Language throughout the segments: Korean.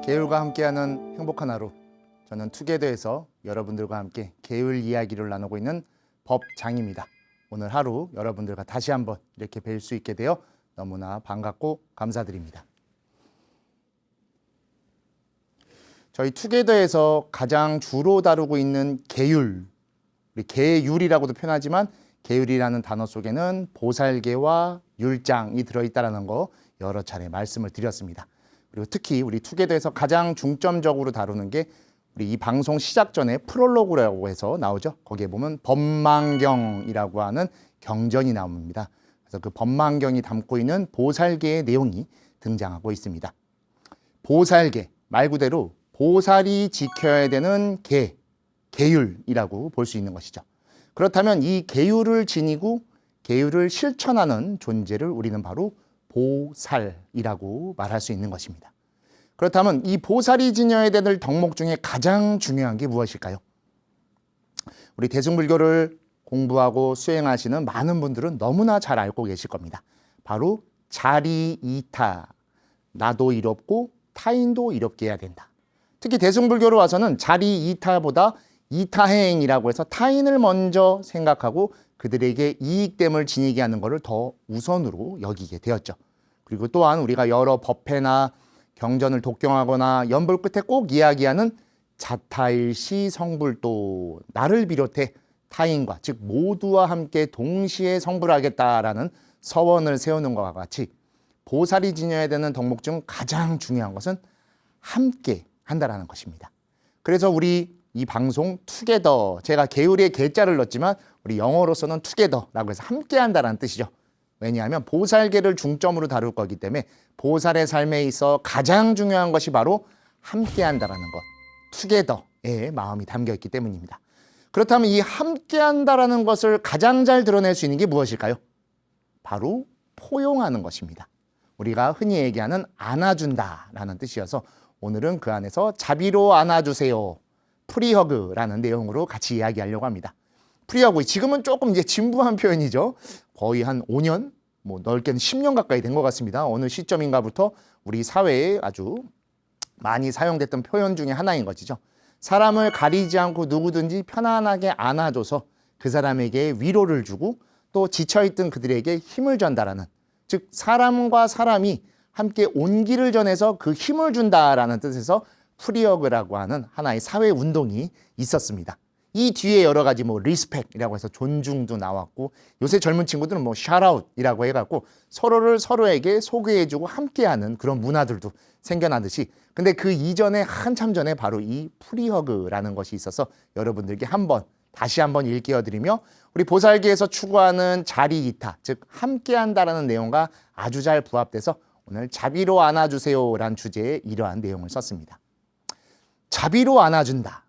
계율과 함께하는 행복한 하루. 저는 투게더에서 여러분들과 함께 계율 이야기를 나누고 있는 법장입니다. 오늘 하루 여러분들과 다시 한번 이렇게 뵐 수 있게 되어 너무나 반갑고 감사드립니다. 저희 투게더에서 가장 주로 다루고 있는 계율, 우리 계율이라고도 표현하지만 계율이라는 단어 속에는 보살계와 율장이 들어있다는 거 여러 차례 말씀을 드렸습니다. 그리고 특히 우리 투게더에서 가장 중점적으로 다루는 게 우리 이 방송 시작 전에 프롤로그라고 해서 나오죠. 거기에 보면 법망경이라고 하는 경전이 나옵니다. 그래서 그 법망경이 담고 있는 보살계의 내용이 등장하고 있습니다. 보살계, 말 그대로 보살이 지켜야 되는 계율이라고 볼 수 있는 것이죠. 그렇다면 이 계율을 지니고 계율을 실천하는 존재를 우리는 바로 보살이라고 말할 수 있는 것입니다. 그렇다면 이 보살이 지녀야 될 덕목 중에 가장 중요한 게 무엇일까요? 우리 대승불교를 공부하고 수행하시는 많은 분들은 너무나 잘 알고 계실 겁니다. 바로 자리이타, 나도 이롭고 타인도 이롭게 해야 된다. 특히 대승불교로 와서는 자리이타보다 이타행이라고 해서 타인을 먼저 생각하고 그들에게 이익됨을 지니게 하는 것을 더 우선으로 여기게 되었죠. 그리고 또한 우리가 여러 법회나 경전을 독경하거나 연불 끝에 꼭 이야기하는 자타일시 성불도, 나를 비롯해 타인과 즉 모두와 함께 동시에 성불하겠다라는 서원을 세우는 것과 같이 보살이 지녀야 되는 덕목 중 가장 중요한 것은 함께 한다라는 것입니다. 그래서 우리 이 방송 투게더, 제가 계율의 계자를 넣었지만 우리 영어로서는 투게더라고 해서 함께 한다라는 뜻이죠. 왜냐하면 보살계를 중점으로 다룰 거기 때문에 보살의 삶에 있어 가장 중요한 것이 바로 함께 한다라는 것, 투게더의 마음이 담겨 있기 때문입니다. 그렇다면 이 함께 한다라는 것을 가장 잘 드러낼 수 있는 게 무엇일까요? 바로 포용하는 것입니다. 우리가 흔히 얘기하는 안아준다라는 뜻이어서 오늘은 그 안에서 자비로 안아주세요, 프리허그라는 내용으로 같이 이야기하려고 합니다. 프리허그, 지금은 조금 이제 진부한 표현이죠. 거의 한 5년, 넓게는 10년 가까이 된 것 같습니다. 어느 시점인가부터 우리 사회에 아주 많이 사용됐던 표현 중에 하나인 것이죠. 사람을 가리지 않고 누구든지 편안하게 안아줘서 그 사람에게 위로를 주고 또 지쳐있던 그들에게 힘을 전달하는, 즉 사람과 사람이 함께 온기를 전해서 그 힘을 준다라는 뜻에서 프리허그라고 하는 하나의 사회 운동이 있었습니다. 이 뒤에 여러 가지 리스펙이라고 해서 존중도 나왔고, 요새 젊은 친구들은 샤라웃이라고 해갖고 서로를 서로에게 소개해주고 함께하는 그런 문화들도 생겨나듯이, 근데 그 이전에 한참 전에 바로 이 프리허그라는 것이 있어서 여러분들께 다시 한번 일깨워드리며 우리 보살계에서 추구하는 자리이타, 즉 함께한다라는 내용과 아주 잘 부합돼서 오늘 자비로 안아주세요라는 주제에 이러한 내용을 썼습니다. 자비로 안아준다,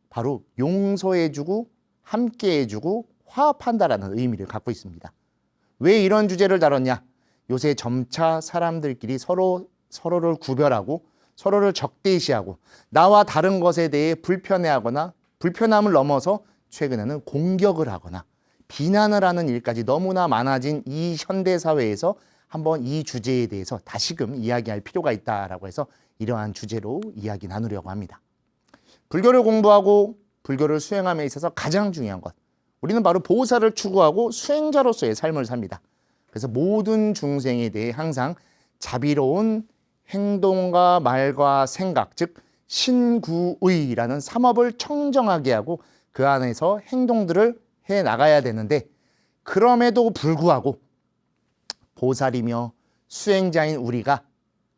바로 용서해주고 함께해주고 화합한다라는 의미를 갖고 있습니다. 왜 이런 주제를 다뤘냐? 요새 점차 사람들끼리 서로를 구별하고 서로를 적대시하고 나와 다른 것에 대해 불편해하거나 불편함을 넘어서 최근에는 공격을 하거나 비난을 하는 일까지 너무나 많아진 이 현대사회에서 한번 이 주제에 대해서 다시금 이야기할 필요가 있다라고 해서 이러한 주제로 이야기 나누려고 합니다. 불교를 공부하고 불교를 수행함에 있어서 가장 중요한 것, 우리는 바로 보살을 추구하고 수행자로서의 삶을 삽니다. 그래서 모든 중생에 대해 항상 자비로운 행동과 말과 생각, 즉 신구의라는 삼업을 청정하게 하고 그 안에서 행동들을 해 나가야 되는데, 그럼에도 불구하고 보살이며 수행자인 우리가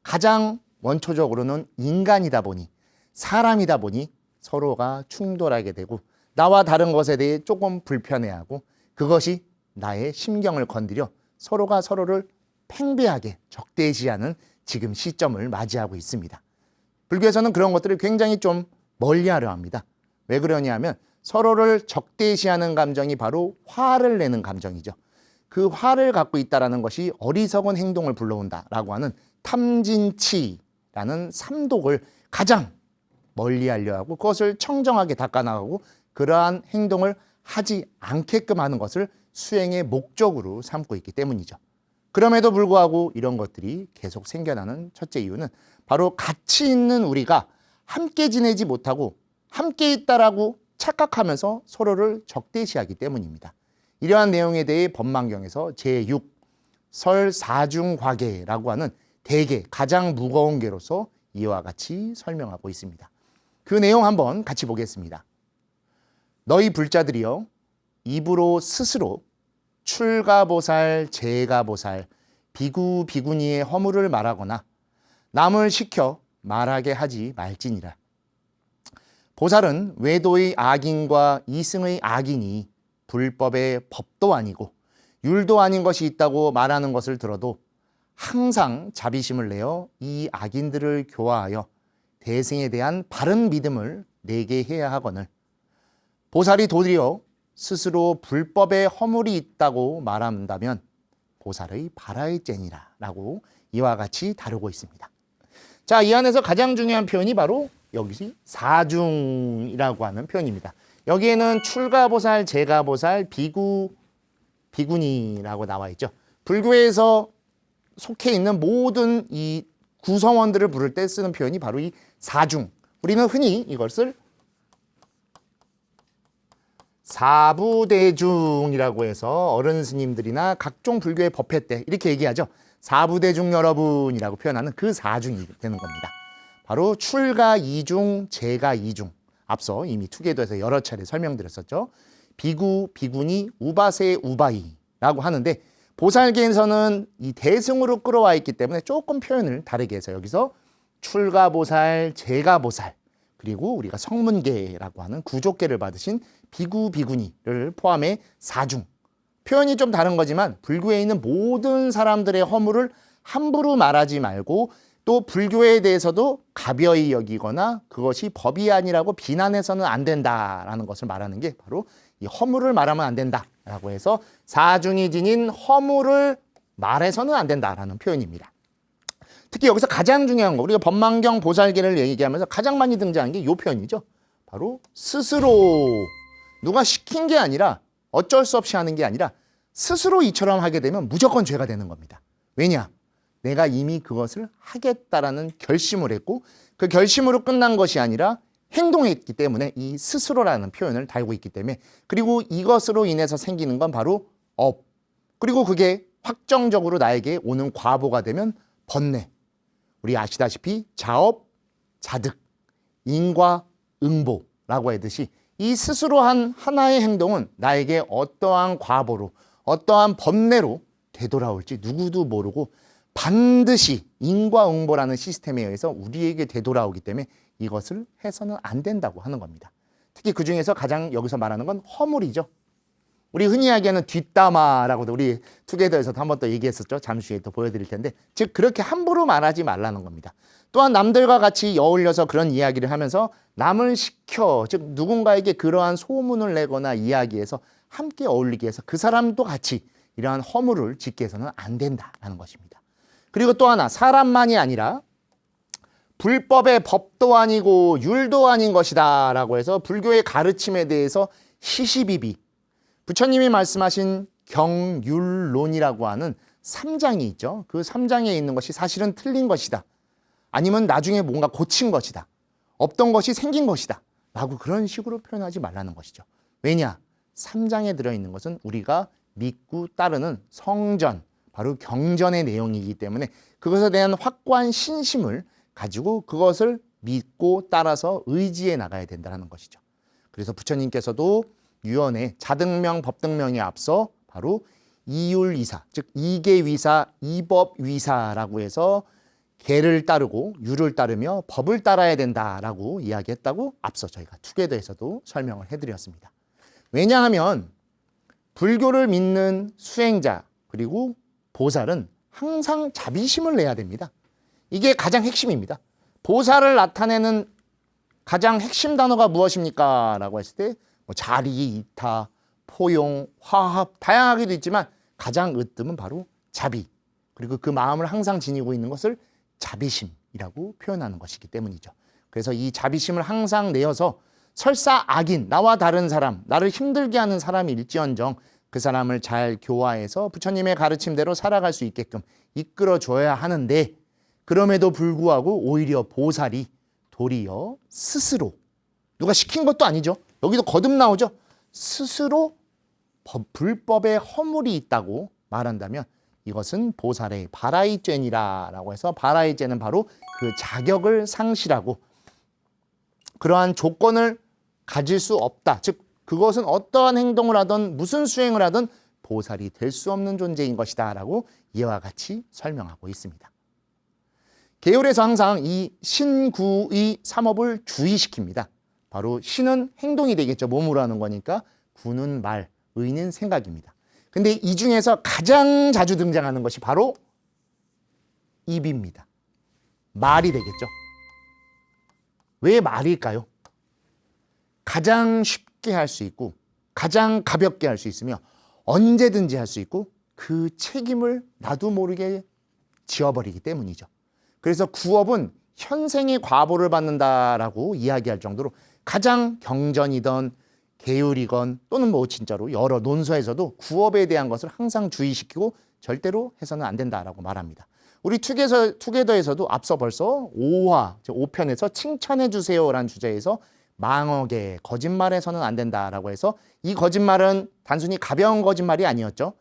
가장 원초적으로는 인간이다 보니, 사람이다 보니 서로가 충돌하게 되고 나와 다른 것에 대해 조금 불편해하고 그것이 나의 심경을 건드려 서로가 서로를 팽배하게 적대시하는 지금 시점을 맞이하고 있습니다. 불교에서는 그런 것들을 굉장히 좀 멀리하려 합니다. 왜 그러냐면 서로를 적대시하는 감정이 바로 화를 내는 감정이죠. 그 화를 갖고 있다는 것이 어리석은 행동을 불러온다라고 하는 탐진치라는 삼독을 가장 멀리하려 하고 그것을 청정하게 닦아나가고 그러한 행동을 하지 않게끔 하는 것을 수행의 목적으로 삼고 있기 때문이죠. 그럼에도 불구하고 이런 것들이 계속 생겨나는 첫째 이유는 바로 같이 있는 우리가 함께 지내지 못하고 함께 있다라고 착각하면서 서로를 적대시하기 때문입니다. 이러한 내용에 대해 법망경에서 제6 설사중과계라고 하는 대계, 가장 무거운 계로서 이와 같이 설명하고 있습니다. 그 내용 한번 같이 보겠습니다. 너희 불자들이여 입으로 스스로 출가보살, 제가보살, 비구, 비구니의 허물을 말하거나 남을 시켜 말하게 하지 말지니라. 보살은 외도의 악인과 이승의 악인이 불법의 법도 아니고 율도 아닌 것이 있다고 말하는 것을 들어도 항상 자비심을 내어 이 악인들을 교화하여 대승에 대한 바른 믿음을 내게 해야 하거늘 보살이 도리어 스스로 불법의 허물이 있다고 말한다면 보살의 바라의쟁이라 라고 이와 같이 다루고 있습니다. 자, 이 안에서 가장 중요한 표현이 바로 여기 사중이라고 하는 표현입니다. 여기에는 출가보살, 제가보살, 비구, 비구니라고 나와 있죠. 불교에서 속해 있는 모든 이 구성원들을 부를 때 쓰는 표현이 바로 이 사중. 우리는 흔히 이것을 사부대중이라고 해서 어른 스님들이나 각종 불교의 법회 때 이렇게 얘기하죠. 사부대중 여러분이라고 표현하는 그 사중이 되는 겁니다. 바로 출가 이중, 제가 이중. 앞서 이미 투게더에서 여러 차례 설명드렸었죠. 비구, 비구니, 우바세, 우바이라고 하는데 보살계에서는 이 대승으로 끌어와 있기 때문에 조금 표현을 다르게 해서 여기서 출가보살, 제가보살, 그리고 우리가 성문계라고 하는 구족계를 받으신 비구, 비구니를 포함해 사중. 표현이 좀 다른 거지만 불교에 있는 모든 사람들의 허물을 함부로 말하지 말고 또 불교에 대해서도 가벼이 여기거나 그것이 법이 아니라고 비난해서는 안 된다라는 것을 말하는 게 바로 이 허물을 말하면 안 된다라고 해서 사중이 지닌 허물을 말해서는 안 된다라는 표현입니다. 특히 여기서 가장 중요한 거, 우리가 법망경 보살계를 얘기하면서 가장 많이 등장한 게 이 표현이죠. 바로 스스로 누가 시킨 게 아니라 어쩔 수 없이 하는 게 아니라 스스로 이처럼 하게 되면 무조건 죄가 되는 겁니다. 왜냐? 내가 이미 그것을 하겠다라는 결심을 했고 그 결심으로 끝난 것이 아니라 행동했기 때문에 이 스스로라는 표현을 달고 있기 때문에 그리고 이것으로 인해서 생기는 건 바로 업 그리고 그게 확정적으로 나에게 오는 과보가 되면 번뇌 우리 아시다시피 자업, 자득, 인과, 응보라고 하듯이 이 스스로 한 하나의 행동은 나에게 어떠한 과보로 어떠한 번뇌로 되돌아올지 누구도 모르고 반드시 인과응보라는 시스템에 의해서 우리에게 되돌아오기 때문에 이것을 해서는 안 된다고 하는 겁니다. 특히 그중에서 가장 여기서 말하는 건 허물이죠. 우리 흔히 이야기하는 뒷담화라고도 우리 투게더에서도 한번 또 얘기했었죠. 잠시 후에 또 보여드릴 텐데 즉 그렇게 함부로 말하지 말라는 겁니다. 또한 남들과 같이 어울려서 그런 이야기를 하면서 남을 시켜 즉 누군가에게 그러한 소문을 내거나 이야기해서 함께 어울리게 해서 그 사람도 같이 이러한 허물을 짓게 해서는 안 된다라는 것입니다. 그리고 또 하나 사람만이 아니라 불법의 법도 아니고 율도 아닌 것이다 라고 해서 불교의 가르침에 대해서 시시비비 부처님이 말씀하신 경율론이라고 하는 3장이 있죠. 그 3장에 있는 것이 사실은 틀린 것이다. 아니면 나중에 뭔가 고친 것이다. 없던 것이 생긴 것이다. 라고 그런 식으로 표현하지 말라는 것이죠. 왜냐? 3장에 들어있는 것은 우리가 믿고 따르는 성전, 바로 경전의 내용이기 때문에 그것에 대한 확고한 신심을 가지고 그것을 믿고 따라서 의지해 나가야 된다는 것이죠. 그래서 부처님께서도 유언에 자등명, 법등명에 앞서 바로 이율이사, 즉 이계위사, 이법위사라고 해서 계를 따르고 율을 따르며 법을 따라야 된다라고 이야기했다고 앞서 저희가 투게더에서도 설명을 해드렸습니다. 왜냐하면 불교를 믿는 수행자 그리고 보살은 항상 자비심을 내야 됩니다. 이게 가장 핵심입니다. 보살을 나타내는 가장 핵심 단어가 무엇입니까? 라고 했을 때 뭐 자리, 이타, 포용, 화합 다양하게도 있지만 가장 으뜸은 바로 자비 그리고 그 마음을 항상 지니고 있는 것을 자비심이라고 표현하는 것이기 때문이죠. 그래서 이 자비심을 항상 내어서 설사 악인, 나와 다른 사람, 나를 힘들게 하는 사람이 일지언정 그 사람을 잘 교화해서 부처님의 가르침대로 살아갈 수 있게끔 이끌어줘야 하는데, 그럼에도 불구하고 오히려 보살이 도리어 스스로, 누가 시킨 것도 아니죠. 여기도 거듭 나오죠. 스스로 불법의 허물이 있다고 말한다면 이것은 보살의 바라이죄니라라고 해서, 바라이죄는 바로 그 자격을 상실하고 그러한 조건을 가질 수 없다. 즉 그것은 어떠한 행동을 하든 무슨 수행을 하든 보살이 될 수 없는 존재인 것이다 라고 이와 같이 설명하고 있습니다. 계율에서 항상 이 신구의 삼업을 주의시킵니다. 바로 신은 행동이 되겠죠. 몸으로 하는 거니까. 구는 말, 의는 생각입니다. 근데 이 중에서 가장 자주 등장하는 것이 바로 입입니다. 말이 되겠죠. 왜 말일까요? 가장 쉽게 할 수 있고 가장 가볍게 할 수 있으며 언제든지 할 수 있고 그 책임을 나도 모르게 지어버리기 때문이죠. 그래서 구업은 현생의 과보를 받는다라고 이야기할 정도로 가장 경전이든 계율이건 또는 뭐 진짜로 여러 논서에서도 구업에 대한 것을 항상 주의시키고 절대로 해서는 안 된다라고 말합니다. 우리 투게더에서도 앞서 벌써 5화, 5편에서 칭찬해 주세요라는 주제에서 망어계, 거짓말해서는 안 된다라고 해서 이 거짓말은 단순히 가벼운 거짓말이 아니었죠.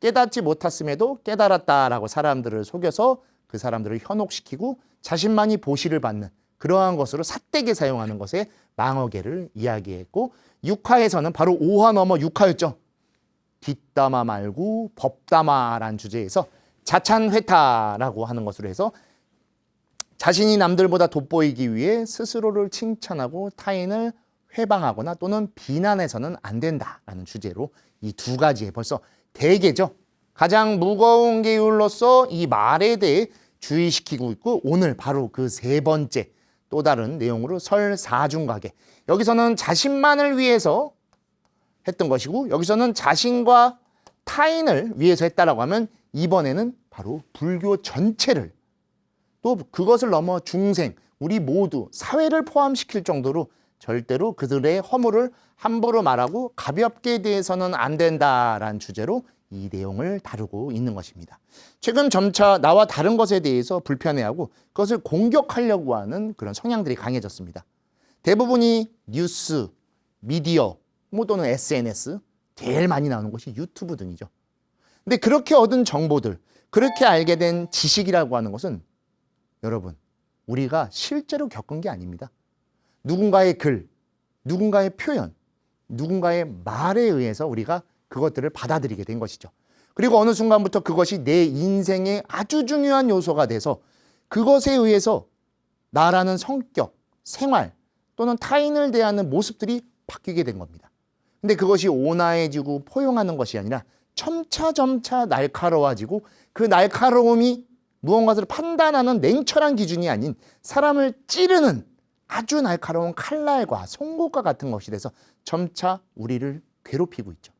깨닫지 못했음에도 깨달았다라고 사람들을 속여서 그 사람들을 현혹시키고 자신만이 보시를 받는 그러한 것으로 삿되게 사용하는 것에 망어계를 이야기했고, 6화에서는 바로 5화 넘어 6화였죠. 뒷담화 말고 법담화라는 주제에서 자찬회타라고 하는 것으로 해서 자신이 남들보다 돋보이기 위해 스스로를 칭찬하고 타인을 회방하거나 또는 비난해서는 안 된다라는 주제로 이 두 가지에 벌써 대개죠. 가장 무거운 계율로서 이 말에 대해 주의시키고 있고, 오늘 바로 그 세 번째 또 다른 내용으로 설사중과계. 여기서는 자신만을 위해서 했던 것이고 여기서는 자신과 타인을 위해서 했다라고 하면 이번에는 바로 불교 전체를 또 그것을 넘어 중생, 우리 모두 사회를 포함시킬 정도로 절대로 그들의 허물을 함부로 말하고 가볍게 대해서는 안 된다라는 주제로 이 내용을 다루고 있는 것입니다. 최근 점차 나와 다른 것에 대해서 불편해하고 그것을 공격하려고 하는 그런 성향들이 강해졌습니다. 대부분이 뉴스, 미디어, 또는 SNS, 제일 많이 나오는 것이 유튜브 등이죠. 근데 그렇게 얻은 정보들, 그렇게 알게 된 지식이라고 하는 것은 여러분, 우리가 실제로 겪은 게 아닙니다. 누군가의 글, 누군가의 표현, 누군가의 말에 의해서 우리가 그것들을 받아들이게 된 것이죠. 그리고 어느 순간부터 그것이 내 인생의 아주 중요한 요소가 돼서 그것에 의해서 나라는 성격, 생활 또는 타인을 대하는 모습들이 바뀌게 된 겁니다. 근데 그것이 온화해지고 포용하는 것이 아니라 점차 날카로워지고 그 날카로움이 무언가를 판단하는 냉철한 기준이 아닌 사람을 찌르는 아주 날카로운 칼날과 송곳과 같은 것이 돼서 점차 우리를 괴롭히고 있죠.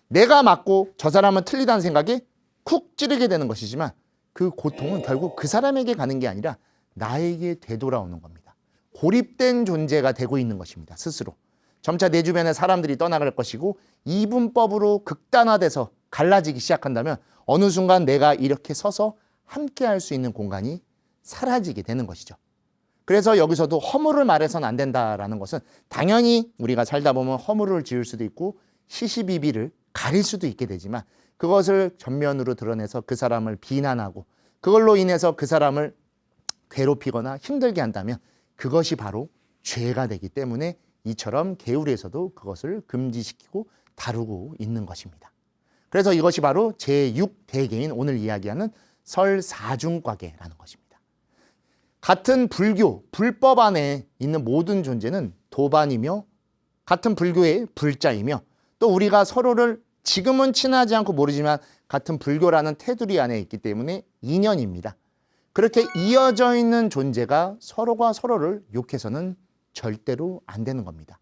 내가 맞고 저 사람은 틀리다는 생각에 쿡 찌르게 되는 것이지만 그 고통은 결국 그 사람에게 가는 게 아니라 나에게 되돌아오는 겁니다. 고립된 존재가 되고 있는 것입니다. 스스로. 점차 내 주변에 사람들이 떠나갈 것이고 이분법으로 극단화돼서 갈라지기 시작한다면 어느 순간 내가 이렇게 서서 함께 할 수 있는 공간이 사라지게 되는 것이죠. 그래서 여기서도 허물을 말해서는 안 된다라는 것은 당연히 우리가 살다 보면 허물을 지을 수도 있고 시시비비를 가릴 수도 있게 되지만 그것을 전면으로 드러내서 그 사람을 비난하고 그걸로 인해서 그 사람을 괴롭히거나 힘들게 한다면 그것이 바로 죄가 되기 때문에 이처럼 계율에서도 그것을 금지시키고 다루고 있는 것입니다. 그래서 이것이 바로 제6대계인 오늘 이야기하는 설사중과계라는 것입니다. 같은 불교, 불법 안에 있는 모든 존재는 도반이며 같은 불교의 불자이며 또 우리가 서로를 지금은 친하지 않고 모르지만 같은 불교라는 테두리 안에 있기 때문에 인연입니다. 그렇게 이어져 있는 존재가 서로가 서로를 욕해서는 절대로 안 되는 겁니다.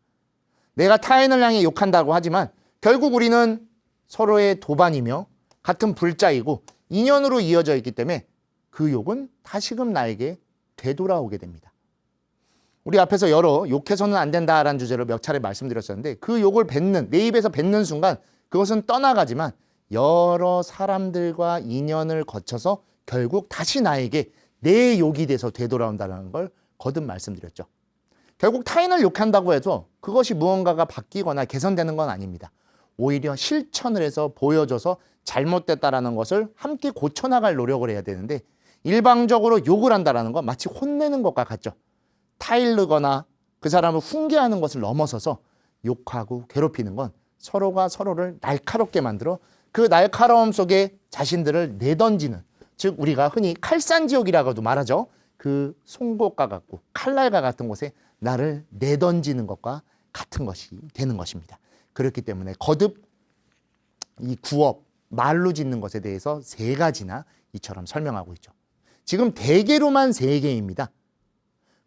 내가 타인을 향해 욕한다고 하지만 결국 우리는 서로의 도반이며 같은 불자이고 인연으로 이어져 있기 때문에 그 욕은 다시금 나에게 되돌아오게 됩니다. 우리 앞에서 여러 욕해서는 안 된다라는 주제로 몇 차례 말씀드렸었는데 그 욕을 뱉는, 내 입에서 뱉는 순간 그것은 떠나가지만 여러 사람들과 인연을 거쳐서 결국 다시 나에게 내 욕이 돼서 되돌아온다는 걸 거듭 말씀드렸죠. 결국 타인을 욕한다고 해도 그것이 무언가가 바뀌거나 개선되는 건 아닙니다. 오히려 실천을 해서 보여줘서 잘못됐다라는 것을 함께 고쳐나갈 노력을 해야 되는데 일방적으로 욕을 한다는 건 마치 혼내는 것과 같죠. 타일르거나 그 사람을 훈계하는 것을 넘어서서 욕하고 괴롭히는 건 서로가 서로를 날카롭게 만들어 그 날카로움 속에 자신들을 내던지는, 즉 우리가 흔히 칼산지옥이라고도 말하죠. 그 송곳과 같고 칼날과 같은 곳에 나를 내던지는 것과 같은 것이 되는 것입니다. 그렇기 때문에 거듭 이 구업, 말로 짓는 것에 대해서 3가지나 이처럼 설명하고 있죠. 지금 대개로만 3개입니다.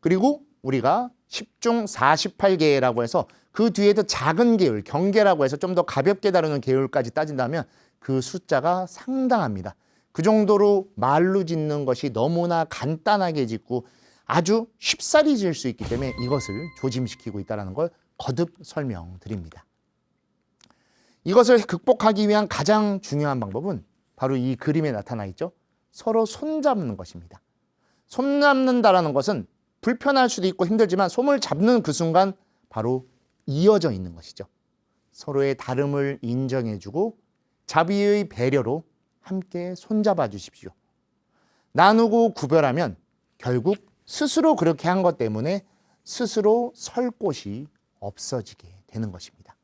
그리고 우리가 10중 48계라고 해서 그 뒤에도 작은 계율, 경계라고 해서 좀 더 가볍게 다루는 계율까지 따진다면 그 숫자가 상당합니다. 그 정도로 말로 짓는 것이 너무나 간단하게 짓고 아주 쉽사리 지을 수 있기 때문에 이것을 조짐시키고 있다는 걸 거듭 설명드립니다. 이것을 극복하기 위한 가장 중요한 방법은 바로 이 그림에 나타나 있죠. 서로 손잡는 것입니다. 손잡는다라는 것은 불편할 수도 있고 힘들지만 손을 잡는 그 순간 바로 이어져 있는 것이죠. 서로의 다름을 인정해주고 자비의 배려로 함께 손잡아 주십시오. 나누고 구별하면 결국 스스로 그렇게 한 것 때문에 스스로 설 곳이 없어지게 되는 것입니다.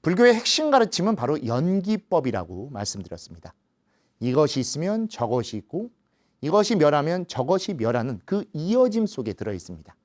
불교의 핵심 가르침은 바로 연기법이라고 말씀드렸습니다. 이것이 있으면 저것이 있고 이것이 멸하면 저것이 멸하는 그 이어짐 속에 들어 있습니다.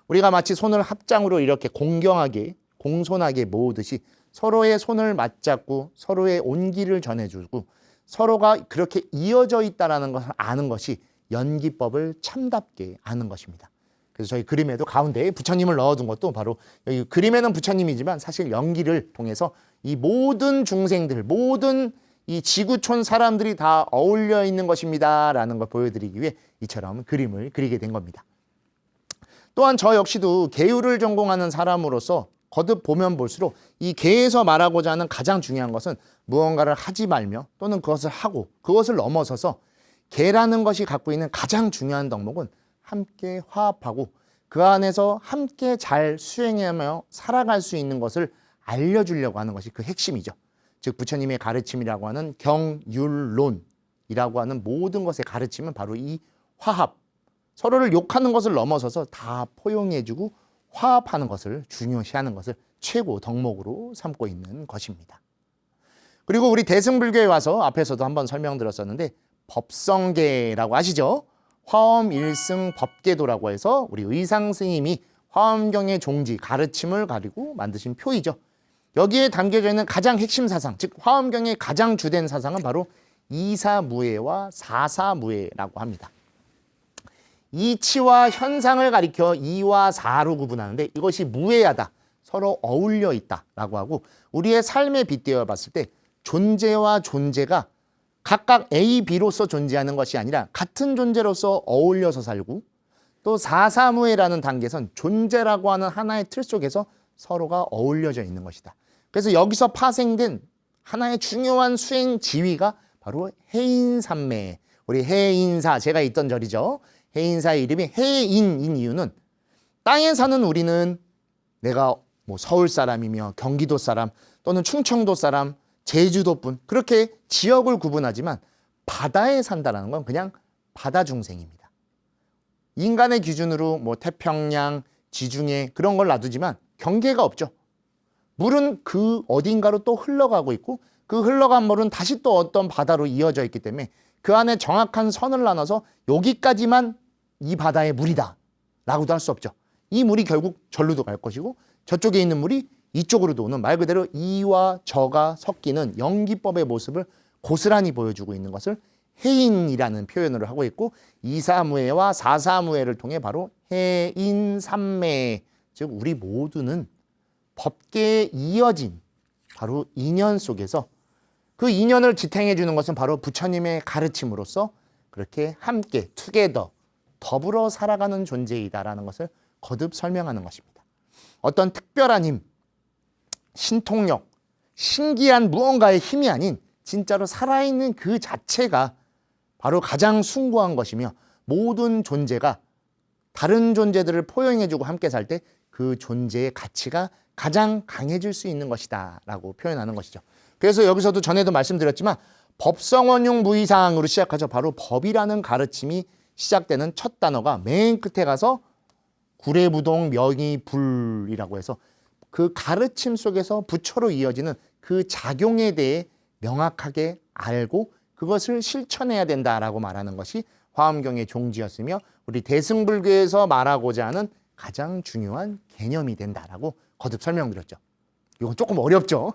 우리가 마치 손을 합장으로 이렇게 공경하게 공손하게 모으듯이 서로의 손을 맞잡고 서로의 온기를 전해주고 서로가 그렇게 이어져 있다는 것을 아는 것이 연기법을 참답게 아는 것입니다. 그래서 저희 그림에도 가운데에 부처님을 넣어둔 것도 바로 여기 그림에는 부처님이지만 사실 연기를 통해서 이 모든 중생들, 모든 이 지구촌 사람들이 다 어울려 있는 것입니다 라는 걸 보여드리기 위해 이처럼 그림을 그리게 된 겁니다. 또한 저 역시도 계율을 전공하는 사람으로서 거듭 보면 볼수록 이 계에서 말하고자 하는 가장 중요한 것은 무언가를 하지 말며 또는 그것을 하고 그것을 넘어서서 계라는 것이 갖고 있는 가장 중요한 덕목은 함께 화합하고 그 안에서 함께 잘 수행하며 살아갈 수 있는 것을 알려주려고 하는 것이 그 핵심이죠. 즉 부처님의 가르침이라고 하는 경율론이라고 하는 모든 것의 가르침은 바로 이 화합, 서로를 욕하는 것을 넘어서서 다 포용해주고 화합하는 것을 중요시하는 것을 최고 덕목으로 삼고 있는 것입니다. 그리고 우리 대승불교에 와서 앞에서도 한번 설명드렸었는데 법성계라고 아시죠? 화엄일승 법계도라고 해서 우리 의상 스님이 화엄경의 종지, 가르침을 가지고 만드신 표이죠. 여기에 담겨져 있는 가장 핵심 사상, 즉 화엄경의 가장 주된 사상은 바로 이사무예와 사사무예라고 합니다. 이치와 현상을 가리켜 이와 사로 구분하는데 이것이 무예하다, 서로 어울려 있다라고 하고 우리의 삶에 빗대어 봤을 때 존재와 존재가 각각 A, B로서 존재하는 것이 아니라 같은 존재로서 어울려서 살고 또 사사무예라는 단계에선 존재라고 하는 하나의 틀 속에서 서로가 어울려져 있는 것이다. 그래서 여기서 파생된 하나의 중요한 수행 지위가 바로 해인산매, 우리 해인사, 제가 있던 절이죠. 해인사의 이름이 해인인 이유는 땅에 사는 우리는 내가 뭐 서울 사람이며 경기도 사람 또는 충청도 사람, 제주도분 그렇게 지역을 구분하지만 바다에 산다는 건 그냥 바다 중생입니다. 인간의 기준으로 뭐 태평양, 지중해 그런 걸 놔두지만 경계가 없죠. 물은 그 어딘가로 또 흘러가고 있고 그 흘러간 물은 다시 또 어떤 바다로 이어져 있기 때문에 그 안에 정확한 선을 나눠서 여기까지만 이 바다의 물이다 라고도 할 수 없죠. 이 물이 결국 절로도 갈 것이고 저쪽에 있는 물이 이쪽으로도 오는 말 그대로 이와 저가 섞이는 연기법의 모습을 고스란히 보여주고 있는 것을 해인이라는 표현으로 하고 있고 이사무예와 사사무예를 통해 바로 해인삼매, 즉 우리 모두는 법계에 이어진 바로 인연 속에서 그 인연을 지탱해 주는 것은 바로 부처님의 가르침으로서 그렇게 함께 투게더 더불어 살아가는 존재이다라는 것을 거듭 설명하는 것입니다. 어떤 특별한 힘, 신통력, 신기한 무언가의 힘이 아닌 진짜로 살아있는 그 자체가 바로 가장 숭고한 것이며 모든 존재가 다른 존재들을 포용해주고 함께 살 때 그 존재의 가치가 가장 강해질 수 있는 것이다 라고 표현하는 것이죠. 그래서 여기서도 전에도 말씀드렸지만 법성원용 무이상으로 시작하죠. 바로 법이라는 가르침이 시작되는 첫 단어가 맨 끝에 가서 구례부동 명의불이라고 해서 그 가르침 속에서 부처로 이어지는 그 작용에 대해 명확하게 알고 그것을 실천해야 된다라고 말하는 것이 화엄경의 종지였으며 우리 대승불교에서 말하고자 하는 가장 중요한 개념이 된다라고 거듭 설명드렸죠. 이건 조금 어렵죠.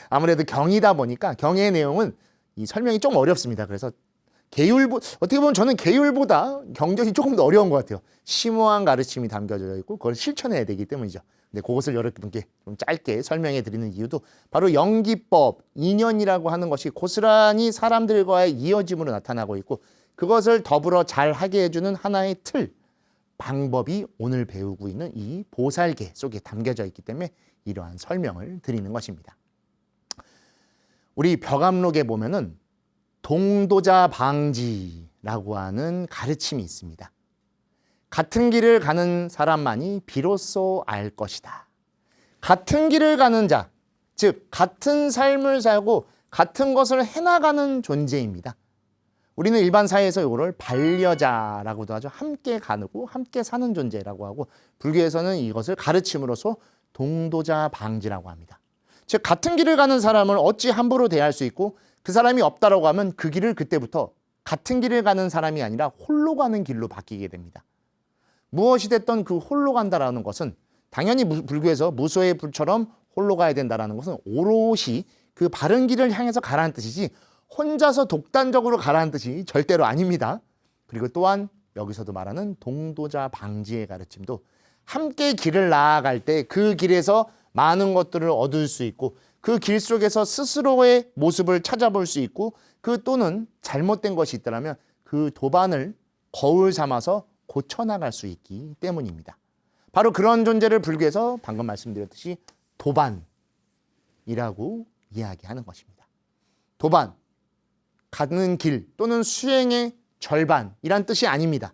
아무래도 경이다 보니까 경의 내용은 이 설명이 좀 어렵습니다. 그래서 어떻게 보면 저는 계율보다 경전이 조금 더 어려운 것 같아요. 심오한 가르침이 담겨져 있고 그걸 실천해야 되기 때문이죠. 근데 그것을 여러분께 좀 짧게 설명해 드리는 이유도 바로 연기법, 인연이라고 하는 것이 고스란히 사람들과의 이어짐으로 나타나고 있고 그것을 더불어 잘 하게 해주는 하나의 틀, 방법이 오늘 배우고 있는 이 보살계 속에 담겨져 있기 때문에 이러한 설명을 드리는 것입니다. 우리 벽암록에 보면은 동도자 방지라고 하는 가르침이 있습니다. 같은 길을 가는 사람만이 비로소 알 것이다. 같은 길을 가는 자, 즉 같은 삶을 살고 같은 것을 해나가는 존재입니다. 우리는 일반 사회에서 이거를 반려자라고도 하죠. 함께 가고 함께 사는 존재라고 하고 불교에서는 이것을 가르침으로써 동도자 방지라고 합니다. 즉 같은 길을 가는 사람을 어찌 함부로 대할 수 있고 그 사람이 없다라고 하면 그 길을 그때부터 같은 길을 가는 사람이 아니라 홀로 가는 길로 바뀌게 됩니다. 무엇이 됐던 그 홀로 간다라는 것은 당연히 불교에서 무소의 불처럼 홀로 가야 된다라는 것은 오롯이 그 바른 길을 향해서 가라는 뜻이지 혼자서 독단적으로 가라는 뜻이 절대로 아닙니다. 그리고 또한 여기서도 말하는 동도자 방지의 가르침도 함께 길을 나아갈 때 그 길에서 많은 것들을 얻을 수 있고 그 길 속에서 스스로의 모습을 찾아볼 수 있고 그 또는 잘못된 것이 있더라면 그 도반을 거울 삼아서 고쳐나갈 수 있기 때문입니다. 바로 그런 존재를 불교에서 방금 말씀드렸듯이 도반이라고 이야기하는 것입니다. 도반, 가는 길 또는 수행의 절반이란 뜻이 아닙니다.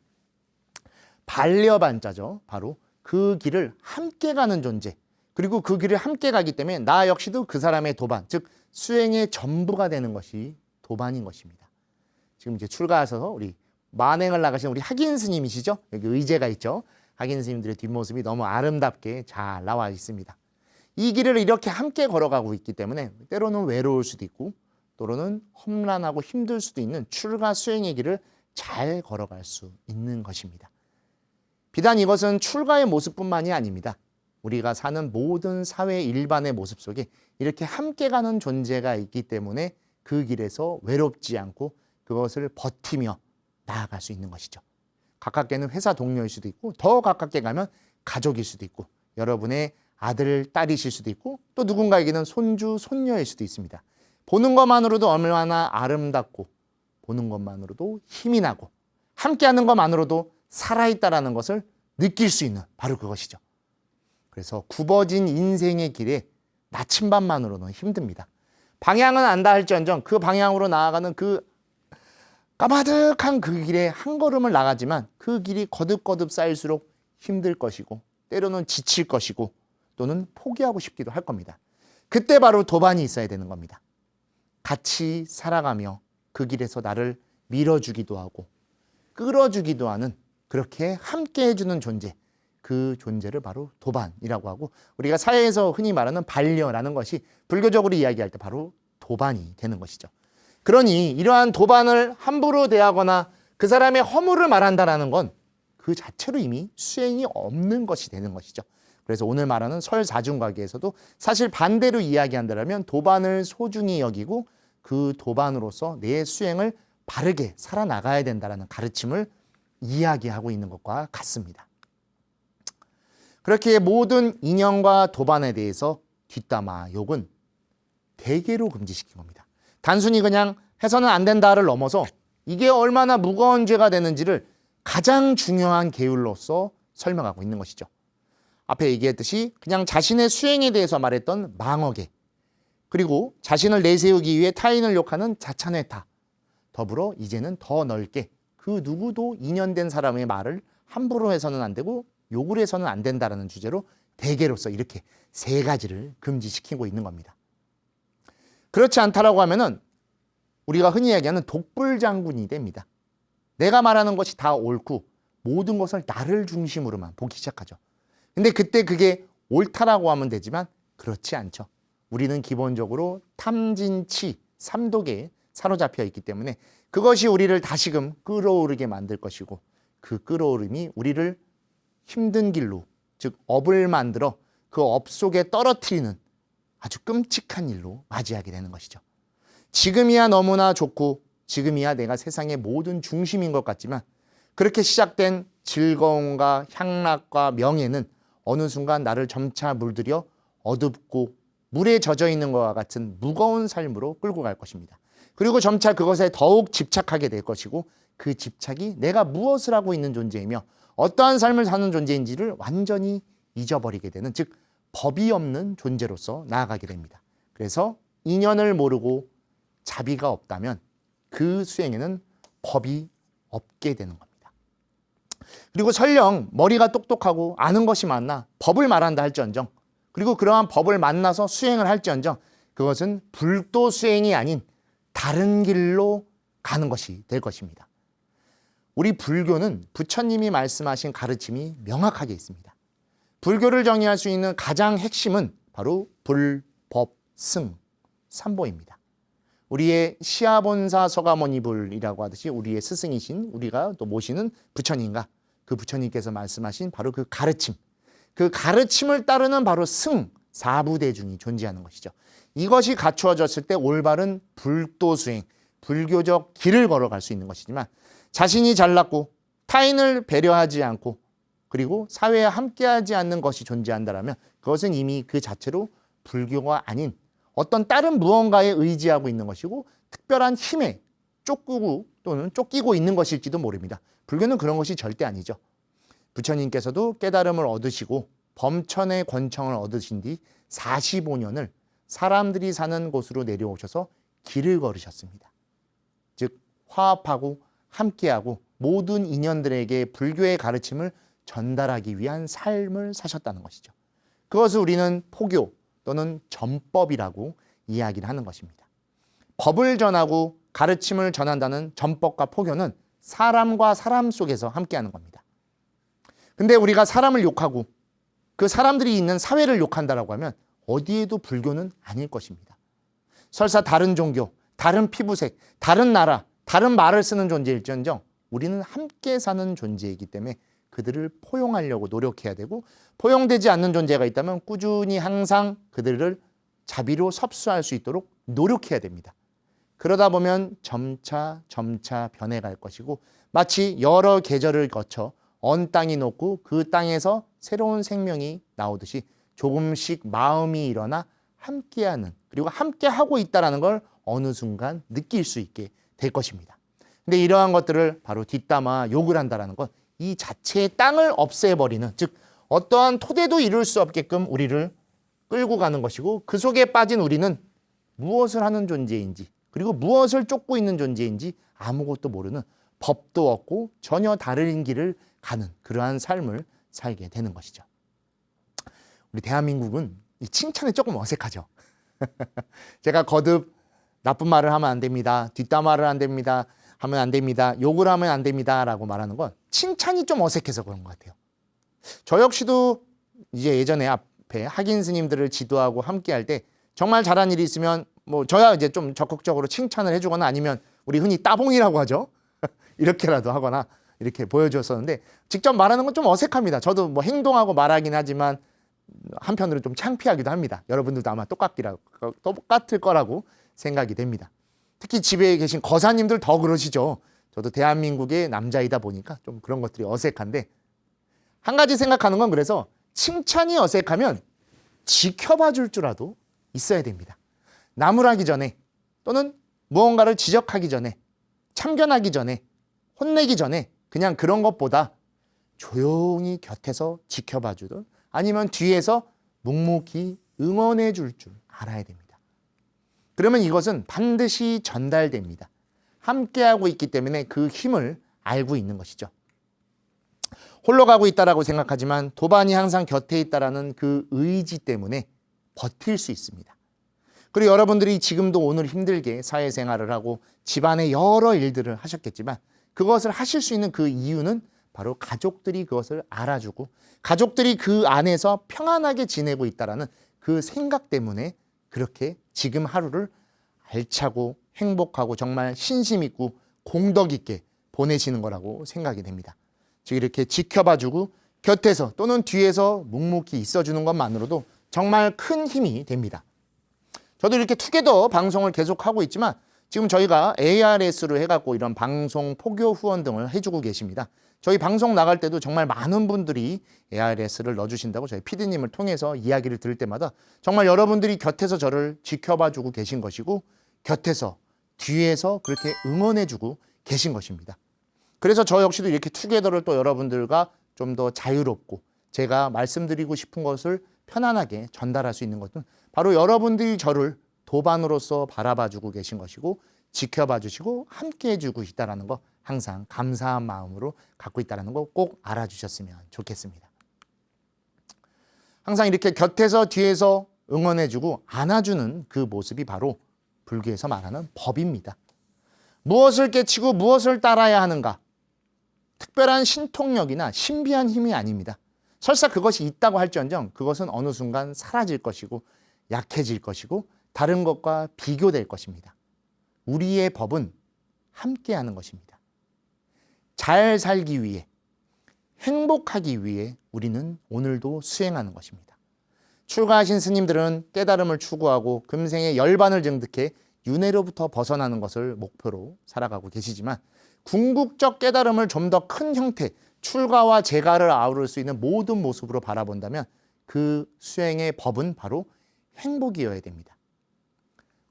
반려반자죠. 바로 그 길을 함께 가는 존재. 그리고 그 길을 함께 가기 때문에 나 역시도 그 사람의 도반, 즉 수행의 전부가 되는 것이 도반인 것입니다. 지금 이제 출가하셔서 우리 만행을 나가신 우리 학인 스님이시죠? 여기 의제가 있죠. 학인 스님들의 뒷모습이 너무 아름답게 잘 나와 있습니다. 이 길을 이렇게 함께 걸어가고 있기 때문에 때로는 외로울 수도 있고 또는 험난하고 힘들 수도 있는 출가 수행의 길을 잘 걸어갈 수 있는 것입니다. 비단 이것은 출가의 모습뿐만이 아닙니다. 우리가 사는 모든 사회 일반의 모습 속에 이렇게 함께 가는 존재가 있기 때문에 그 길에서 외롭지 않고 그것을 버티며 나아갈 수 있는 것이죠. 가깝게는 회사 동료일 수도 있고 더 가깝게 가면 가족일 수도 있고 여러분의 아들, 딸이실 수도 있고 또 누군가에게는 손주, 손녀일 수도 있습니다. 보는 것만으로도 얼마나 아름답고 보는 것만으로도 힘이 나고 함께하는 것만으로도 살아있다라는 것을 느낄 수 있는 바로 그것이죠. 그래서 굽어진 인생의 길에 나침반만으로는 힘듭니다. 방향은 안다 할지언정 그 방향으로 나아가는 그 까마득한 그 길에 한 걸음을 나가지만 그 길이 거듭거듭 쌓일수록 힘들 것이고 때로는 지칠 것이고 또는 포기하고 싶기도 할 겁니다. 그때 바로 도반이 있어야 되는 겁니다. 같이 살아가며 그 길에서 나를 밀어주기도 하고 끌어주기도 하는 그렇게 함께 해주는 존재, 그 존재를 바로 도반이라고 하고 우리가 사회에서 흔히 말하는 반려라는 것이 불교적으로 이야기할 때 바로 도반이 되는 것이죠. 그러니 이러한 도반을 함부로 대하거나 그 사람의 허물을 말한다라는 건 그 자체로 이미 수행이 없는 것이 되는 것이죠. 그래서 오늘 말하는 설사중과기에서도 사실 반대로 이야기한다면 도반을 소중히 여기고 그 도반으로서 내 수행을 바르게 살아나가야 된다는 가르침을 이야기하고 있는 것과 같습니다. 그렇게 모든 인연과 도반에 대해서 뒷담화 욕은 대개로 금지시킨 겁니다. 단순히 그냥 해서는 안 된다를 넘어서 이게 얼마나 무거운 죄가 되는지를 가장 중요한 계율로서 설명하고 있는 것이죠. 앞에 얘기했듯이 그냥 자신의 수행에 대해서 말했던 망어계, 그리고 자신을 내세우기 위해 타인을 욕하는 자찬회타. 더불어 이제는 더 넓게 그 누구도 인연된 사람의 말을 함부로 해서는 안 되고 욕을 해서는 안 된다라는 주제로 대개로서 이렇게 세 가지를 금지시키고 있는 겁니다. 그렇지 않다라고 하면은 우리가 흔히 얘기하는 독불장군이 됩니다. 내가 말하는 것이 다 옳고 모든 것을 나를 중심으로만 보기 시작하죠. 근데 그때 그게 옳다라고 하면 되지만 그렇지 않죠. 우리는 기본적으로 탐진치, 삼독에 사로잡혀 있기 때문에 그것이 우리를 다시금 끌어오르게 만들 것이고 그 끌어오름이 우리를 힘든 길로, 즉 업을 만들어 그 업 속에 떨어뜨리는 아주 끔찍한 일로 맞이하게 되는 것이죠. 지금이야 너무나 좋고 지금이야 내가 세상의 모든 중심인 것 같지만 그렇게 시작된 즐거움과 향락과 명예는 어느 순간 나를 점차 물들여 어둡고 물에 젖어 있는 것과 같은 무거운 삶으로 끌고 갈 것입니다. 그리고 점차 그것에 더욱 집착하게 될 것이고 그 집착이 내가 무엇을 하고 있는 존재이며 어떠한 삶을 사는 존재인지를 완전히 잊어버리게 되는, 즉 법이 없는 존재로서 나아가게 됩니다. 그래서 인연을 모르고 자비가 없다면 그 수행에는 법이 없게 되는 겁니다. 그리고 설령 머리가 똑똑하고 아는 것이 많나 법을 말한다 할지언정, 그리고 그러한 법을 만나서 수행을 할지언정 그것은 불도 수행이 아닌 다른 길로 가는 것이 될 것입니다. 우리 불교는 부처님이 말씀하신 가르침이 명확하게 있습니다. 불교를 정의할 수 있는 가장 핵심은 바로 불, 법, 승, 삼보입니다. 우리의 시아본사 서가모니불이라고 하듯이 우리의 스승이신 우리가 또 모시는 부처님과 그 부처님께서 말씀하신 바로 그 가르침, 그 가르침을 따르는 바로 승, 사부대중이 존재하는 것이죠. 이것이 갖추어졌을 때 올바른 불도 수행, 불교적 길을 걸어갈 수 있는 것이지만 자신이 잘났고 타인을 배려하지 않고 그리고 사회에 함께하지 않는 것이 존재한다면 그것은 이미 그 자체로 불교가 아닌 어떤 다른 무언가에 의지하고 있는 것이고 특별한 힘에 쫓기고 또는 쫓기고 있는 것일지도 모릅니다. 불교는 그런 것이 절대 아니죠. 부처님께서도 깨달음을 얻으시고 범천의 권청을 얻으신 뒤 45년을 사람들이 사는 곳으로 내려오셔서 길을 걸으셨습니다. 즉 화합하고 함께하고 모든 인연들에게 불교의 가르침을 전달하기 위한 삶을 사셨다는 것이죠. 그것을 우리는 포교 또는 전법이라고 이야기를 하는 것입니다. 법을 전하고 가르침을 전한다는 전법과 포교는 사람과 사람 속에서 함께하는 겁니다. 근데 우리가 사람을 욕하고 그 사람들이 있는 사회를 욕한다라고 하면 어디에도 불교는 아닐 것입니다. 설사 다른 종교, 다른 피부색, 다른 나라, 다른 말을 쓰는 존재일지언정 우리는 함께 사는 존재이기 때문에 그들을 포용하려고 노력해야 되고 포용되지 않는 존재가 있다면 꾸준히 항상 그들을 자비로 섭수할 수 있도록 노력해야 됩니다. 그러다 보면 점차 변해갈 것이고 마치 여러 계절을 거쳐 언 땅이 녹고 그 땅에서 새로운 생명이 나오듯이 조금씩 마음이 일어나 함께하는 그리고 함께하고 있다는 걸 어느 순간 느낄 수 있게 될 것입니다. 근데 이러한 것들을 바로 뒷담화 욕을 한다는 것, 이 자체의 땅을 없애버리는, 즉 어떠한 토대도 이룰 수 없게끔 우리를 끌고 가는 것이고 그 속에 빠진 우리는 무엇을 하는 존재인지 그리고 무엇을 쫓고 있는 존재인지 아무것도 모르는, 법도 없고 전혀 다른 길을 가는 그러한 삶을 살게 되는 것이죠. 우리 대한민국은 이 칭찬에 조금 어색하죠. 제가 거듭 나쁜 말을 하면 안 됩니다, 뒷담화를 안 됩니다, 하면 안 됩니다, 욕을 하면 안 됩니다 라고 말하는 건 칭찬이 좀 어색해서 그런 것 같아요. 저 역시도 이제 예전에 앞에 학인 스님들을 지도하고 함께 할 때 정말 잘한 일이 있으면 뭐 저야 이제 좀 적극적으로 칭찬을 해주거나 아니면 우리 흔히 따봉이라고 하죠. 이렇게라도 하거나 이렇게 보여줬었는데 직접 말하는 건 좀 어색합니다. 저도 뭐 행동하고 말하긴 하지만 한편으로 좀 창피하기도 합니다. 여러분들도 아마 똑같을 거라고 생각이 됩니다. 특히 집에 계신 거사님들 더 그러시죠. 저도 대한민국의 남자이다 보니까 좀 그런 것들이 어색한데 한 가지 생각하는 건 그래서 칭찬이 어색하면 지켜봐 줄 줄라도 있어야 됩니다. 나무라기 전에 또는 무언가를 지적하기 전에 참견하기 전에 혼내기 전에 그냥 그런 것보다 조용히 곁에서 지켜봐 주든 아니면 뒤에서 묵묵히 응원해 줄 줄 알아야 됩니다. 그러면 이것은 반드시 전달됩니다. 함께하고 있기 때문에 그 힘을 알고 있는 것이죠. 홀로 가고 있다라고 생각하지만 도반이 항상 곁에 있다라는 그 의지 때문에 버틸 수 있습니다. 그리고 여러분들이 지금도 오늘 힘들게 사회생활을 하고 집안의 여러 일들을 하셨겠지만 그것을 하실 수 있는 그 이유는 바로 가족들이 그것을 알아주고 가족들이 그 안에서 평안하게 지내고 있다라는 그 생각 때문에 그렇게 지금 하루를 알차고 행복하고 정말 신심 있고 공덕 있게 보내시는 거라고 생각이 됩니다. 즉 이렇게 지켜봐주고 곁에서 또는 뒤에서 묵묵히 있어주는 것만으로도 정말 큰 힘이 됩니다. 저도 이렇게 투게더 방송을 계속하고 있지만 지금 저희가 ARS로 해갖고 이런 방송 포교 후원 등을 해주고 계십니다. 저희 방송 나갈 때도 정말 많은 분들이 ARS를 넣어주신다고 저희 PD님을 통해서 이야기를 들을 때마다 정말 여러분들이 곁에서 저를 지켜봐주고 계신 것이고 곁에서 뒤에서 그렇게 응원해주고 계신 것입니다. 그래서 저 역시도 이렇게 투게더를 또 여러분들과 좀 더 자유롭고 제가 말씀드리고 싶은 것을 편안하게 전달할 수 있는 것은 바로 여러분들이 저를 도반으로서 바라봐주고 계신 것이고 지켜봐주시고 함께해주고 있다는 거 항상 감사한 마음으로 갖고 있다는 거 꼭 알아주셨으면 좋겠습니다. 항상 이렇게 곁에서 뒤에서 응원해주고 안아주는 그 모습이 바로 불교에서 말하는 법입니다. 무엇을 깨치고 무엇을 따라야 하는가? 특별한 신통력이나 신비한 힘이 아닙니다. 설사 그것이 있다고 할지언정 그것은 어느 순간 사라질 것이고 약해질 것이고 다른 것과 비교될 것입니다. 우리의 법은 함께하는 것입니다. 잘 살기 위해, 행복하기 위해 우리는 오늘도 수행하는 것입니다. 출가하신 스님들은 깨달음을 추구하고 금생의 열반을 증득해 윤회로부터 벗어나는 것을 목표로 살아가고 계시지만 궁극적 깨달음을 좀 더 큰 형태, 출가와 재가를 아우를 수 있는 모든 모습으로 바라본다면 그 수행의 법은 바로 행복이어야 됩니다.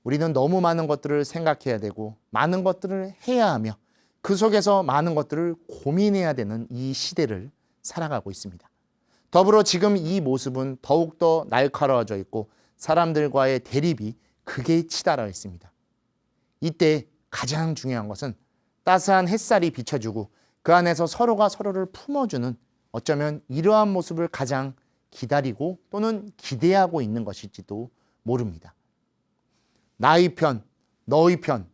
우리는 너무 많은 것들을 생각해야 되고 많은 것들을 해야 하며 그 속에서 많은 것들을 고민해야 되는 이 시대를 살아가고 있습니다. 더불어 지금 이 모습은 더욱더 날카로워져 있고 사람들과의 대립이 극에 치달아 있습니다. 이때 가장 중요한 것은 따스한 햇살이 비춰주고 그 안에서 서로가 서로를 품어주는 어쩌면 이러한 모습을 가장 기다리고 또는 기대하고 있는 것일지도 모릅니다. 나의 편, 너의 편,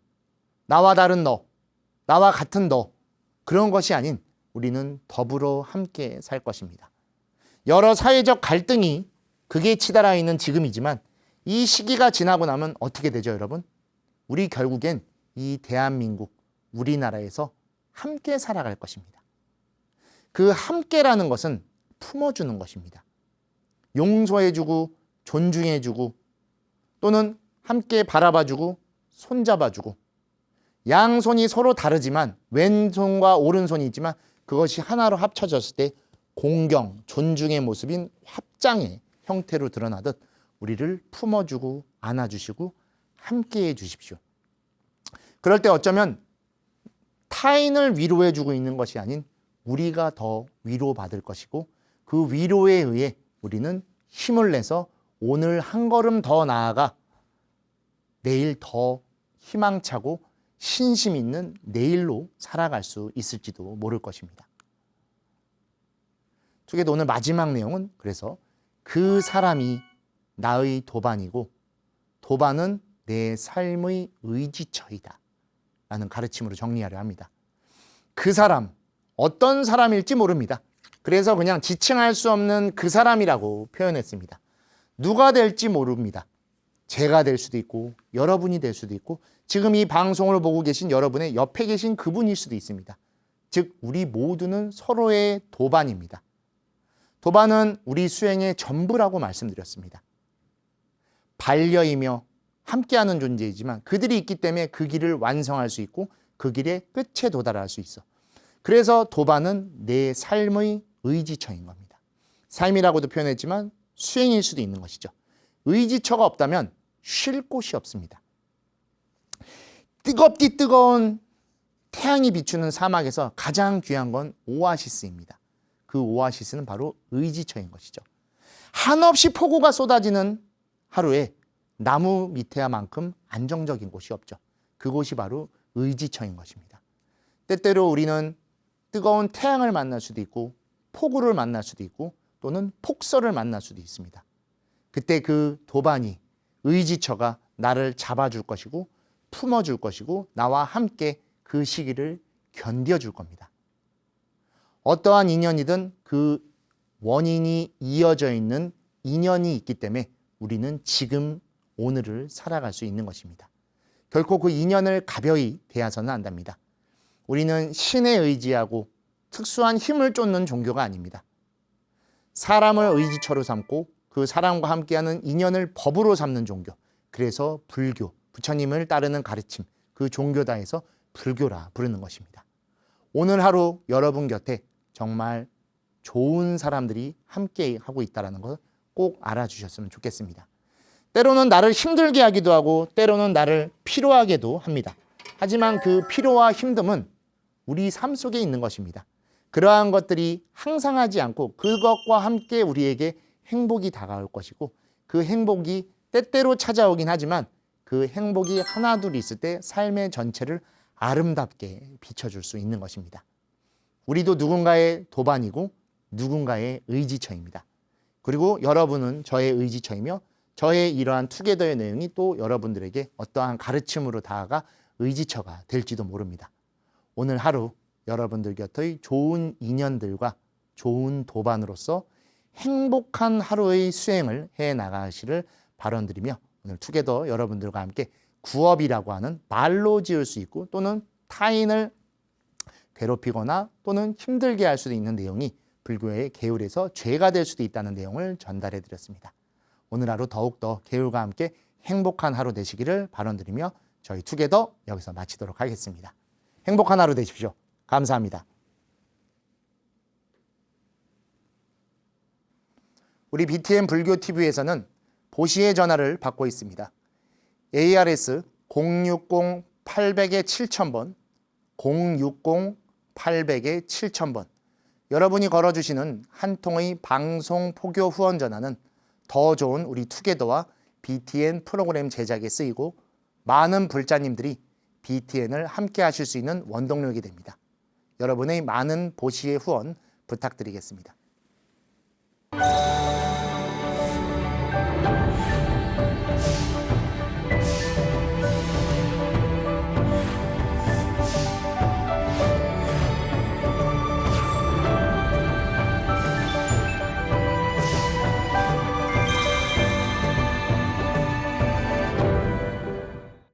나와 다른 너, 나와 같은 너 그런 것이 아닌 우리는 더불어 함께 살 것입니다. 여러 사회적 갈등이 극에 치달아 있는 지금이지만 이 시기가 지나고 나면 어떻게 되죠, 여러분? 우리 결국엔 이 대한민국, 우리나라에서 함께 살아갈 것입니다. 그 함께라는 것은 품어주는 것입니다. 용서해주고 존중해주고 또는 함께 바라봐주고 손잡아주고 양손이 서로 다르지만 왼손과 오른손이 있지만 그것이 하나로 합쳐졌을 때 공경, 존중의 모습인 합장의 형태로 드러나듯 우리를 품어주고 안아주시고 함께해 주십시오. 그럴 때 어쩌면 타인을 위로해주고 있는 것이 아닌 우리가 더 위로받을 것이고 그 위로에 의해 우리는 힘을 내서 오늘 한 걸음 더 나아가 내일 더 희망차고 신심 있는 내일로 살아갈 수 있을지도 모를 것입니다. 투게더 오늘 마지막 내용은 그래서 그 사람이 나의 도반이고 도반은 내 삶의 의지처이다 라는 가르침으로 정리하려 합니다. 그 사람, 어떤 사람일지 모릅니다. 그래서 그냥 지칭할 수 없는 그 사람이라고 표현했습니다. 누가 될지 모릅니다. 제가 될 수도 있고 여러분이 될 수도 있고 지금 이 방송을 보고 계신 여러분의 옆에 계신 그분일 수도 있습니다. 즉 우리 모두는 서로의 도반입니다. 도반은 우리 수행의 전부라고 말씀드렸습니다. 반려이며 함께하는 존재이지만 그들이 있기 때문에 그 길을 완성할 수 있고 그 길의 끝에 도달할 수 있어. 그래서 도반은 내 삶의 의지처인 겁니다. 삶이라고도 표현했지만 수행일 수도 있는 것이죠. 의지처가 없다면 쉴 곳이 없습니다. 뜨겁디 뜨거운 태양이 비추는 사막에서 가장 귀한 건 오아시스입니다. 그 오아시스는 바로 의지처인 것이죠. 한없이 폭우가 쏟아지는 하루에 나무 밑에야만큼 안정적인 곳이 없죠. 그곳이 바로 의지처인 것입니다. 때때로 우리는 뜨거운 태양을 만날 수도 있고 폭우를 만날 수도 있고 또는 폭설을 만날 수도 있습니다. 그때 그 도반이 의지처가 나를 잡아줄 것이고 품어줄 것이고 나와 함께 그 시기를 견뎌줄 겁니다. 어떠한 인연이든 그 원인이 이어져 있는 인연이 있기 때문에 우리는 지금 오늘을 살아갈 수 있는 것입니다. 결코 그 인연을 가벼이 대해서는 안 됩니다. 우리는 신에 의지하고 특수한 힘을 쫓는 종교가 아닙니다. 사람을 의지처로 삼고 그 사람과 함께하는 인연을 법으로 삼는 종교. 그래서 불교, 부처님을 따르는 가르침, 그 종교다 해서 불교라 부르는 것입니다. 오늘 하루 여러분 곁에 정말 좋은 사람들이 함께 하고 있다는 것 꼭 알아주셨으면 좋겠습니다. 때로는 나를 힘들게 하기도 하고 때로는 나를 피로하게도 합니다. 하지만 그 피로와 힘듦은 우리 삶 속에 있는 것입니다. 그러한 것들이 항상 하지 않고 그것과 함께 우리에게 행복이 다가올 것이고 그 행복이 때때로 찾아오긴 하지만 그 행복이 하나둘 있을 때 삶의 전체를 아름답게 비춰줄 수 있는 것입니다. 우리도 누군가의 도반이고 누군가의 의지처입니다. 그리고 여러분은 저의 의지처이며 저의 이러한 투게더의 내용이 또 여러분들에게 어떠한 가르침으로 다가가 의지처가 될지도 모릅니다. 오늘 하루 여러분들 곁의 좋은 인연들과 좋은 도반으로서 행복한 하루의 수행을 해 나가시를 바람드리며 오늘 투게더 여러분들과 함께 구업이라고 하는 말로 지을 수 있고 또는 타인을 괴롭히거나 또는 힘들게 할 수도 있는 내용이 불교의 계율에서 죄가 될 수도 있다는 내용을 전달해 드렸습니다. 오늘 하루 더욱더 계율과 함께 행복한 하루 되시기를 바람드리며 저희 투게더 여기서 마치도록 하겠습니다. 행복한 하루 되십시오. 감사합니다. 우리 BTN 불교TV에서는 보시의 전화를 받고 있습니다. ARS 060-800-7000번, 060-800-7000번. 여러분이 걸어주시는 한 통의 방송 포교 후원 전화는 더 좋은 우리 투게더와 BTN 프로그램 제작에 쓰이고 많은 불자님들이 BTN을 함께 하실 수 있는 원동력이 됩니다. 여러분의 많은 보시의 후원 부탁드리겠습니다.